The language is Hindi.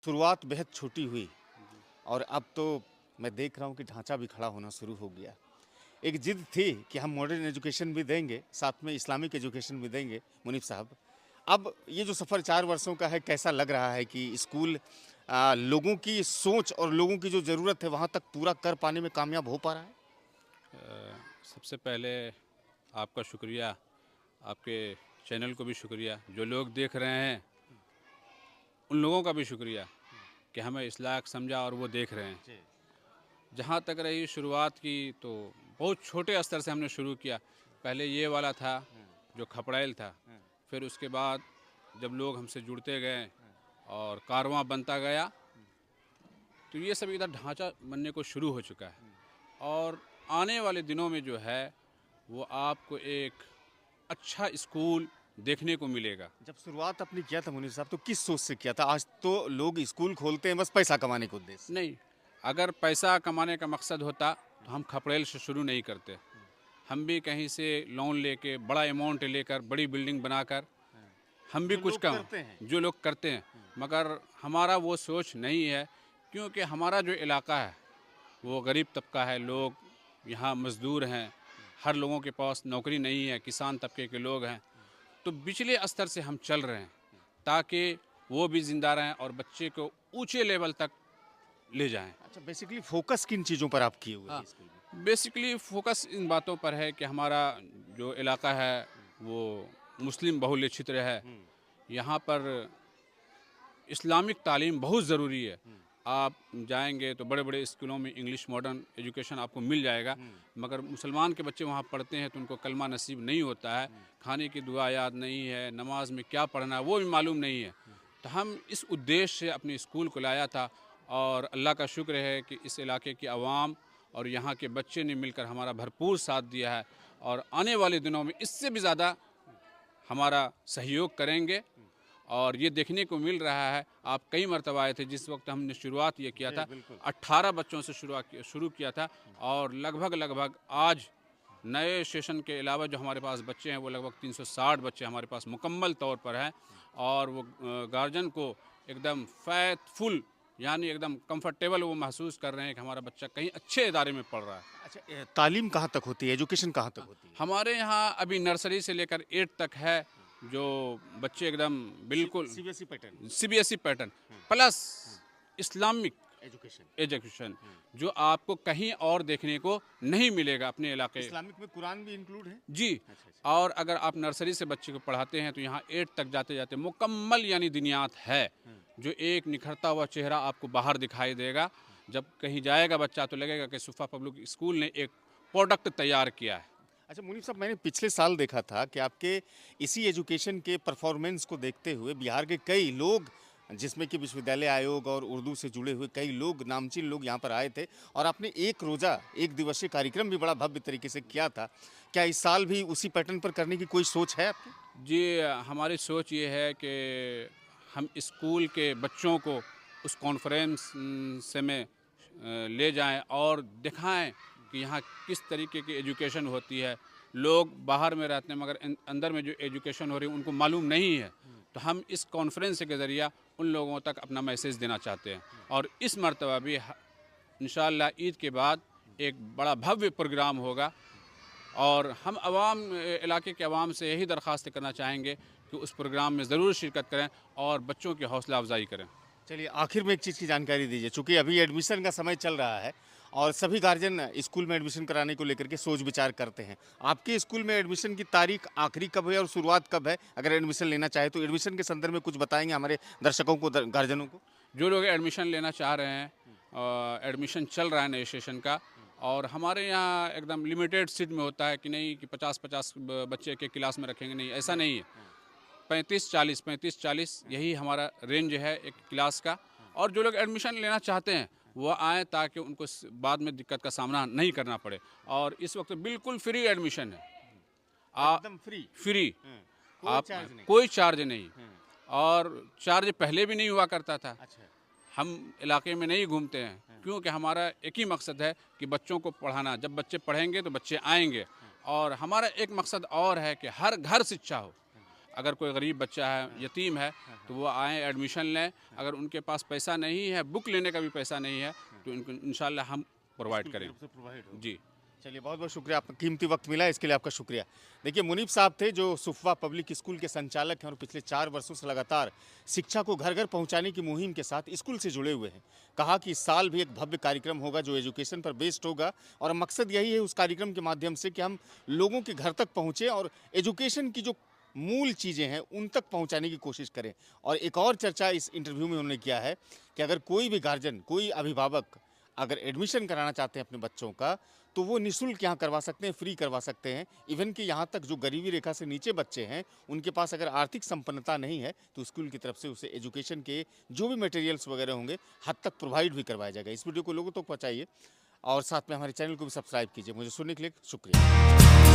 शुरुआत बेहद छोटी हुई और अब तो मैं देख रहा हूँ कि ढांचा भी खड़ा होना शुरू हो गया। एक जिद थी कि हम मॉडर्न एजुकेशन भी देंगे, साथ में इस्लामिक एजुकेशन भी देंगे मुनीफ साहब। अब ये जो सफ़र 4 वर्षों का है, कैसा लग रहा है कि स्कूल लोगों की सोच और लोगों की जो ज़रूरत है वहाँ तक पूरा कर पाने में कामयाब हो पा रहा है? सबसे पहले आपका शुक्रिया, आपके चैनल को भी शुक्रिया, जो लोग देख रहे हैं उन लोगों का भी शुक्रिया कि हमें इस लायक समझा और वो देख रहे हैं। जी। जहाँ तक रही शुरुआत की तो बहुत छोटे स्तर से हमने शुरू किया। पहले ये वाला था जो खपड़ैल था, फिर उसके बाद जब लोग हमसे जुड़ते गए और कारवां बनता गया तो ये सब इधर ढांचा बनने को शुरू हो चुका है। और आने वाले दिनों में जो है वो आपको एक अच्छा स्कूल देखने को मिलेगा। जब शुरुआत आपने किया था मुनीफ साहब, तो किस सोच से किया था? आज तो लोग स्कूल खोलते हैं बस पैसा कमाने के उद्देश्य से। नहीं, अगर पैसा कमाने का मकसद होता तो हम खपड़ेल से शुरू नहीं करते। हम भी कहीं से लोन लेके बड़ा अमाउंट लेकर बड़ी बिल्डिंग बनाकर हम भी जो कुछ लोग कम करते हैं। जो लोग करते हैं, मगर हमारा वो सोच नहीं है, क्योंकि हमारा जो इलाका है वो गरीब तबका है। लोग यहाँ मज़दूर हैं, हर लोगों के पास नौकरी नहीं है, किसान तबके के लोग हैं। तो पिछले स्तर से हम चल रहे हैं ताकि वो भी ज़िंदा रहें और बच्चे को ऊंचे लेवल तक ले जाएं। अच्छा, बेसिकली फोकस किन चीज़ों पर आप किए हुए हैं हाँ, स्कूल में? बेसिकली फोकस इन बातों पर है कि हमारा जो इलाका है वो मुस्लिम बहुल्य क्षेत्र है। यहाँ पर इस्लामिक तालीम बहुत ज़रूरी है। आप जाएंगे तो बड़े बड़े स्कूलों में इंग्लिश मॉडर्न एजुकेशन आपको मिल जाएगा, मगर मुसलमान के बच्चे वहाँ पढ़ते हैं तो उनको कलमा नसीब नहीं होता है, खाने की दुआ याद नहीं है, नमाज में क्या पढ़ना है वो भी मालूम नहीं है। तो हम इस उद्देश्य से अपने स्कूल को लाया था और अल्लाह का शुक्र है कि इस इलाके की आवाम और यहाँ के बच्चे ने मिलकर हमारा भरपूर साथ दिया है और आने वाले दिनों में इससे भी ज़्यादा हमारा सहयोग करेंगे। और ये देखने को मिल रहा है, आप कई मरतबा आए थे जिस वक्त हमने शुरुआत ये किया जी, था, बिल्कुल। 18 बच्चों से शुरू किया था और लगभग आज नए सेशन के अलावा जो हमारे पास बच्चे हैं वो लगभग 360 बच्चे हमारे पास मुकम्मल तौर पर हैं। और वो गार्जियन को एकदम फैथफुल यानी एकदम कंफर्टेबल वो महसूस कर रहे हैं कि हमारा बच्चा कहीं अच्छे इदारे में पढ़ रहा है। अच्छा, तालीम कहाँ तक होती है, एजुकेशन कहाँ तक होती है? हमारे यहाँ अभी नर्सरी से लेकर 8 तक है, जो बच्चे एकदम बिल्कुल CBSE pattern CBSE pattern plus Islamic education. Education, जो आपको कहीं और देखने को नहीं मिलेगा अपने इलाके। इस्लामिक में कुरान भी इंक्लूड है? जी। अच्छा, अच्छा। और अगर आप नर्सरी से बच्चे को पढ़ाते हैं तो यहाँ 8 तक जाते जाते मुकम्मल यानी दिनियात है, जो एक निखरता हुआ चेहरा आपको बाहर दिखाई देगा। जब कहीं जाएगा बच्चा तो लगेगा कि सुफ़ा पब्लिक स्कूल ने एक प्रोडक्ट तैयार किया है। अच्छा मुनीफ साहब, मैंने पिछले साल देखा था कि आपके इसी एजुकेशन के परफॉर्मेंस को देखते हुए बिहार के कई लोग, जिसमें कि विश्वविद्यालय आयोग और उर्दू से जुड़े हुए कई लोग, नामचीन लोग यहाँ पर आए थे और आपने एक रोज़ा एक दिवसीय कार्यक्रम भी बड़ा भव्य तरीके से किया था। क्या इस साल भी उसी पैटर्न पर करने की कोई सोच है आपकी? जी, हमारी सोच ये है कि हम स्कूल के बच्चों को उस कॉन्फ्रेंस से में ले जाएं और दिखाएं कि यहाँ किस तरीके की एजुकेशन होती है। लोग बाहर में रहते हैं मगर अंदर में जो एजुकेशन हो रही है उनको मालूम नहीं है। तो हम इस कॉन्फ्रेंस के ज़रिए उन लोगों तक अपना मैसेज देना चाहते हैं और इस मर्तबा भी इंशाअल्लाह ईद के बाद एक बड़ा भव्य प्रोग्राम होगा और हम इलाके के अवाम से यही दरख्वास्त करना चाहेंगे कि उस प्रोग्राम में ज़रूर शिरकत करें और बच्चों की हौसला अफजाई करें। चलिए, आखिर में एक चीज़ की जानकारी दीजिए, चूँकि अभी एडमिशन का समय चल रहा है और सभी गार्जियन स्कूल में एडमिशन कराने को लेकर के सोच विचार करते हैं। आपके स्कूल में एडमिशन की तारीख आखिरी कब है और शुरुआत कब है? अगर एडमिशन लेना चाहे तो एडमिशन के संदर्भ में कुछ बताएँगे हमारे दर्शकों को, गार्जियनों को? जो लोग एडमिशन लेना चाह रहे हैं, एडमिशन चल रहा है नए सेशन का और हमारे यहाँ एकदम लिमिटेड सीट में होता है कि नहीं कि 50-50 बच्चे एक क्लास में रखेंगे, नहीं ऐसा नहीं है। 35-40 यही हमारा रेंज है एक क्लास का। और जो लोग एडमिशन लेना चाहते हैं वो आएँ ताकि उनको बाद में दिक्कत का सामना नहीं करना पड़े। और इस वक्त बिल्कुल फ्री एडमिशन है। एकदम फ्री? फ्री, कोई आप चार्ज नहीं? कोई चार्ज नहीं। और चार्ज पहले भी नहीं हुआ करता था। अच्छा। हम इलाके में नहीं घूमते हैं क्योंकि हमारा एक ही मकसद है कि बच्चों को पढ़ाना। जब बच्चे पढ़ेंगे तो बच्चे आएंगे और हमारा एक मकसद और है कि हर घर शिक्षा हो। अगर कोई गरीब बच्चा है, यतीम है, तो वो आए, एडमिशन लें। अगर उनके पास पैसा नहीं है, बुक लेने का भी पैसा नहीं है, तो इनको इंशाल्लाह हम प्रोवाइड करें। जी, चलिए, बहुत बहुत शुक्रिया, आपका कीमती वक्त मिला, इसके लिए आपका शुक्रिया। देखिए, मुनीब साहब थे जो सुफवा पब्लिक स्कूल के संचालक हैं और पिछले 4 वर्षों से लगातार शिक्षा को घर घर पहुंचाने की मुहिम के साथ स्कूल से जुड़े हुए हैं। कहा कि इस साल भी एक भव्य कार्यक्रम होगा जो एजुकेशन पर बेस्ड होगा, और मकसद यही है उस कार्यक्रम के माध्यम से कि हम लोगों के घर तक पहुँचें और एजुकेशन की जो मूल चीज़ें हैं उन तक पहुंचाने की कोशिश करें। और एक और चर्चा इस इंटरव्यू में उन्होंने किया है कि अगर कोई भी गार्जियन, कोई अभिभावक अगर एडमिशन कराना चाहते हैं अपने बच्चों का, तो वो निःशुल्क यहाँ करवा सकते हैं, फ्री करवा सकते हैं। इवन कि यहाँ तक जो गरीबी रेखा से नीचे बच्चे हैं, उनके पास अगर आर्थिक संपन्नता नहीं है, तो स्कूल की तरफ से उसे एजुकेशन के जो भी मटेरियल्स वगैरह होंगे हद तक प्रोवाइड भी करवाया जाएगा। इस वीडियो को लोगों तक पहुँचाइए और साथ में हमारे चैनल को भी सब्सक्राइब कीजिए। मुझे सुनने के लिए शुक्रिया।